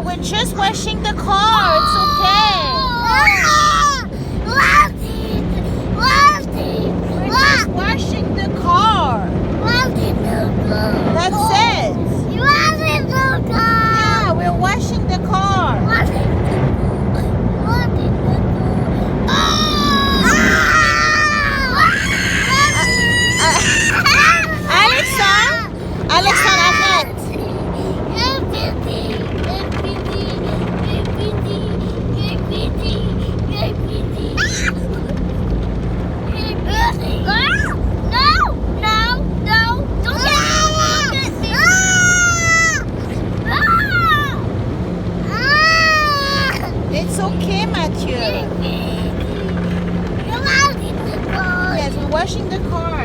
we're just washing the car. It's okay. We're just washing the car. That's it. Yeah, we're washing the car. Alexandre, arrête. It's okay, Mathieu. Yes, we're washing the car.